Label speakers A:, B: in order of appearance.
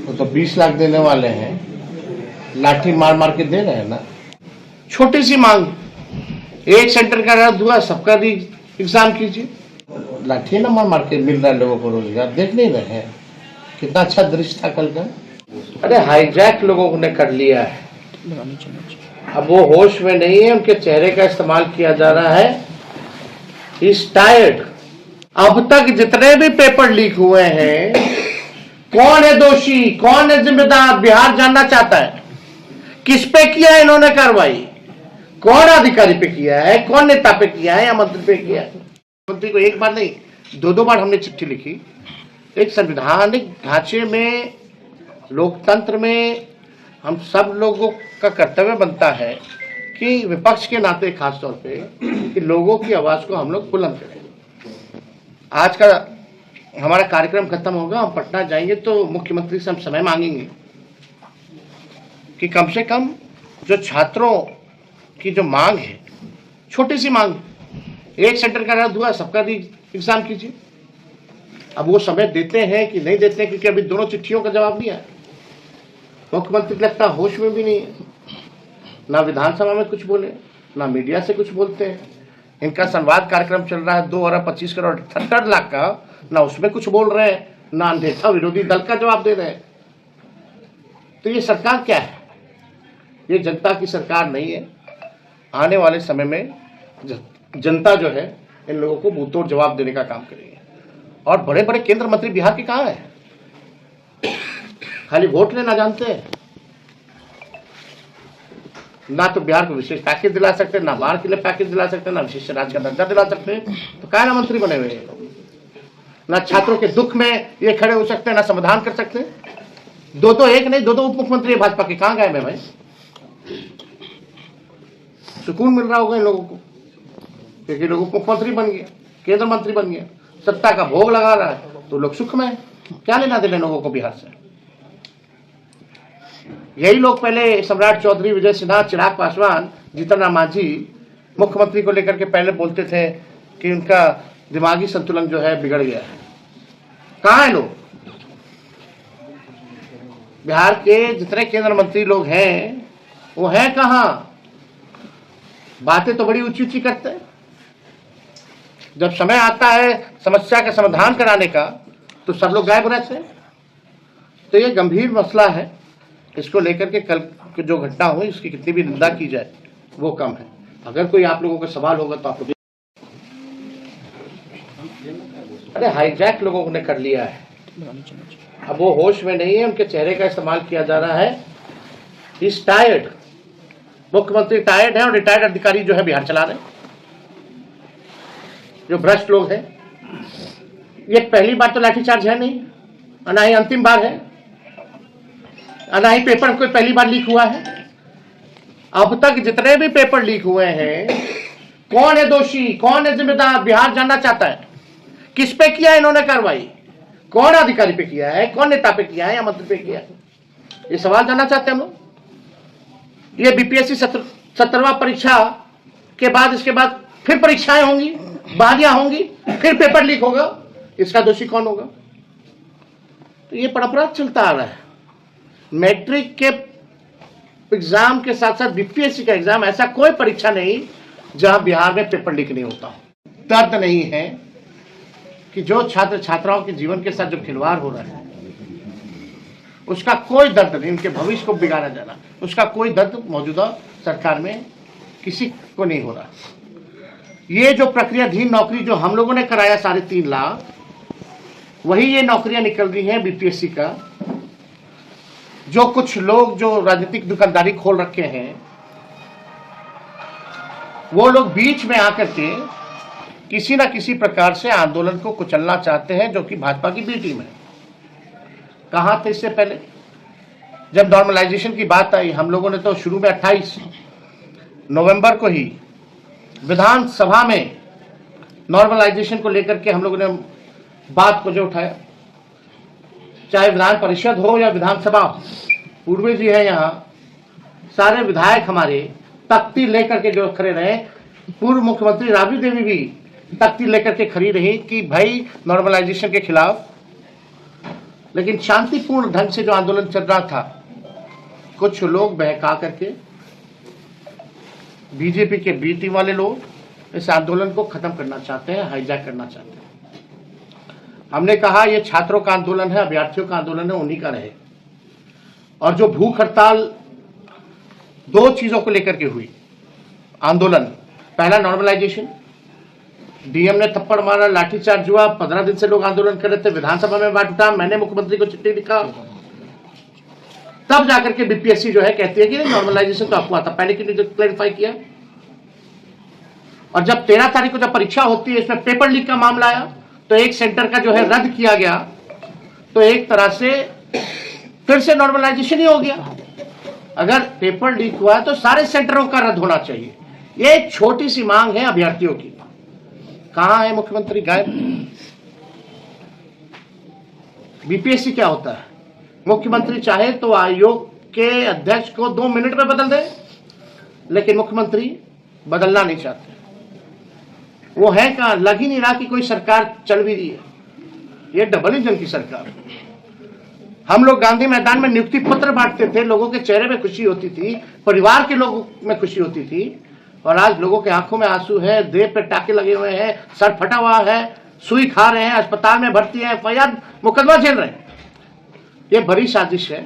A: वो तो 20 लाख देने वाले हैं, लाठी मार मार के दे रहे हैं ना। छोटी सी मांग, एक सेंटर का रद्द हुआ, सबका एग्जाम कीजिए। लाठी ना मार मार के मिल रहा है लोगों को रोजगार, देख नहीं रहे हैं कितना अच्छा दृश्य था कल का। अरे हाईजैक लोगों ने कर लिया है, अब वो होश में नहीं है, उनके चेहरे का इस्तेमाल किया जा रहा है। Is tired. अब तक जितने भी पेपर लीक हुए हैं, कौन है दोषी, कौन है जिम्मेदार, बिहार जानना चाहता है। किस पे किया है इन्होंने कार्रवाई, कौन अधिकारी पे किया है, कौन नेता पे किया है या मंत्री पे किया है। मंत्री को एक बार नहीं, दो बार हमने चिट्ठी लिखी। एक संवैधानिक ढांचे में, लोकतंत्र में हम सब लोगों का कर्तव्य बनता है कि विपक्ष के नाते खासतौर पे कि लोगों की आवाज को हम लोग बुलंद करें। आज का हमारा कार्यक्रम खत्म होगा, हम पटना जाएंगे तो मुख्यमंत्री से हम समय मांगेंगे कि कम से कम जो छात्रों की जो मांग है, छोटी सी मांग, एक सेंटर का रद्द हुआ, सबका एग्जाम कीजिए। अब वो समय देते हैं कि नहीं देते हैं, क्योंकि अभी दोनों चिट्ठियों का जवाब नहीं आया। मुख्यमंत्री लगता होश में भी नहीं है, ना विधानसभा में कुछ बोले, ना मीडिया से कुछ बोलते हैं। इनका संवाद कार्यक्रम चल रहा है 2 अरब 25 करोड़ 78 लाख का, ना उसमें कुछ बोल रहे हैं, ना नेता विरोधी दल का जवाब दे रहे हैं। तो ये सरकार क्या है? ये जनता की सरकार नहीं है। आने वाले समय में जनता जो है इन लोगों को मुंहतोड़ जवाब देने का काम करेगी। और बड़े बड़े केंद्र मंत्री बिहार के कहाँ हैं? खाली वोट लेना जानते हैं, ना तो बिहार को विशेष पैकेज दिला सकते, ना बाढ़ के लिए पैकेज दिला सकते, ना विशेष राज्य का दर्जा दिला सकते, तो क्या ना मंत्री बने हुए हैं। ना छात्रों के दुख में ये खड़े हो सकते हैं, ना समाधान कर सकते। दो एक नहीं, दो उप मुख्यमंत्री भाजपा के कहां गए मैं भाई? सुकून मिल रहा होगा इन लोगों को, क्योंकि लोग उप मुख्यमंत्री बन गए, केंद्र मंत्री बन गए, सत्ता का भोग लगा रहा है, तो लोग सुख में है। क्या लेना देना लोगों को बिहार से? यही लोग पहले सम्राट चौधरी, विजय सिन्हा, चिराग पासवान, जीतन राम मांझी मुख्यमंत्री को लेकर के पहले बोलते थे कि उनका दिमागी संतुलन जो है बिगड़ गया है। कहाँ है लोग? बिहार के जितने केंद्र मंत्री लोग हैं वो हैं कहाँ? बातें तो बड़ी ऊंची ऊंची करते हैं, जब समय आता है समस्या का समाधान कराने का तो सब लोग गायब रहते हैं। तो ये गंभीर मसला है, इसको लेकर के कल की जो घटना हुई इसकी कितनी भी निंदा की जाए वो कम है। अगर कोई आप लोगों का सवाल होगा तो आप लोग। अरे हाईजैक लोगों ने कर लिया है, अब वो होश में नहीं है, उनके चेहरे का इस्तेमाल किया जा रहा है। Is tired. मुख्यमंत्री टायर्ड है और रिटायर्ड अधिकारी जो है बिहार चला रहे, जो भ्रष्ट लोग हैं। ये पहली बार तो लाठीचार्ज है नहीं, ना ही अंतिम बार है, ना ही पेपर कोई पहली बार लीक हुआ है। अब तक जितने भी पेपर लीक हुए हैं, कौन है दोषी, कौन है जिम्मेदार, बिहार जानना चाहता है। किस पे किया है इन्होंने कार्रवाई, कौन अधिकारी पे किया है, कौन नेता पे किया है या मंत्री पे किया है, ये सवाल जानना चाहते हैं हम लोग। ये बीपीएससी 17वां परीक्षा के बाद इसके बाद फिर परीक्षाएं होंगी, बहालियां होंगी, फिर पेपर लीक होगा, इसका दोषी कौन होगा? तो ये परंपरा चलता आ रहा है। मैट्रिक के एग्जाम के साथ साथ बीपीएससी का एग्जाम, ऐसा कोई परीक्षा नहीं जहां बिहार में पेपर लीक नहीं होता। दर्द नहीं है कि जो छात्र छात्राओं के जीवन के साथ जो खिलवाड़ हो रहा है उसका कोई दर्द नहीं, उनके भविष्य को बिगाड़ा जाना, उसका कोई दर्द मौजूदा सरकार में किसी को नहीं हो रहा। ये जो प्रक्रियाधीन नौकरी जो हम लोगों ने कराया 3.5 लाख, वही ये नौकरियां निकल रही हैं बीपीएससी का। जो कुछ लोग जो राजनीतिक दुकानदारी खोल रखे हैं, वो लोग बीच में आकर के किसी न किसी प्रकार से आंदोलन को कुचलना चाहते हैं, जो कि भाजपा की बी टीम है। कहां थे इससे पहले? जब नॉर्मलाइजेशन की बात आई, हम लोगों ने तो शुरू में 28 नवंबर को ही विधानसभा में नॉर्मलाइजेशन को लेकर के हम लोगों ने बात को जो उठाया, चाहे विधान परिषद हो या विधानसभा। पूर्वी जी है यहाँ, सारे विधायक हमारे तख्ती लेकर के जो खड़े रहे, पूर्व मुख्यमंत्री राबड़ी देवी भी तख्ती लेकर के खड़ी रही कि भाई नॉर्मलाइजेशन के खिलाफ लेकिन शांतिपूर्ण ढंग से जो आंदोलन चल रहा था, कुछ लोग बहका करके, बीजेपी के बी टीम वाले लोग इस आंदोलन को खत्म करना चाहते हैं, हाईजैक करना चाहते हैं। हमने कहा ये छात्रों का आंदोलन है, अभ्यर्थियों का आंदोलन है, उन्हीं का रहे। और जो भूख हड़ताल 2 चीजों को लेकर के हुई आंदोलन, पहला नॉर्मलाइजेशन, डीएम ने थप्पड़ मारा, लाठीचार्ज हुआ, 15 दिन से लोग आंदोलन कर रहे थे, विधानसभा में बात उठा, मैंने मुख्यमंत्री को चिट्ठी लिखा, तब जाकर के बीपीएससी जो है कहती है कि नॉर्मलाइजेशन तो अफवाह था, पहले की नहीं क्लैरिफाई किया। और जब 13 तारीख को जब परीक्षा होती है, इसमें पेपर लीक का मामला आया, तो एक सेंटर का जो है रद्द किया गया, तो एक तरह से फिर से नॉर्मलाइजेशन ही हो गया। अगर पेपर लीक हुआ है तो सारे सेंटरों का रद्द होना चाहिए। ये एक छोटी सी मांग है अभ्यर्थियों की। कहां है मुख्यमंत्री? गायब। बीपीएससी क्या होता है? मुख्यमंत्री चाहे तो आयोग के अध्यक्ष को 2 मिनट में बदल दे, लेकिन मुख्यमंत्री बदलना नहीं चाहते। वो है कहां? लग ही नहीं रहा कि कोई सरकार चल भी रही है। ये डबल इंजन की सरकार। हम लोग गांधी मैदान में नियुक्ति पत्र बांटते थे, लोगों के चेहरे में खुशी होती थी, परिवार के लोगों में खुशी होती थी, और आज लोगों के आंखों में आंसू है, देह पे टाके लगे हुए हैं, सर फटा हुआ है, सुई खा रहे हैं, अस्पताल में भर्ती है, एफआईआर मुकदमा झेल रहे हैं। ये बड़ी साजिश है।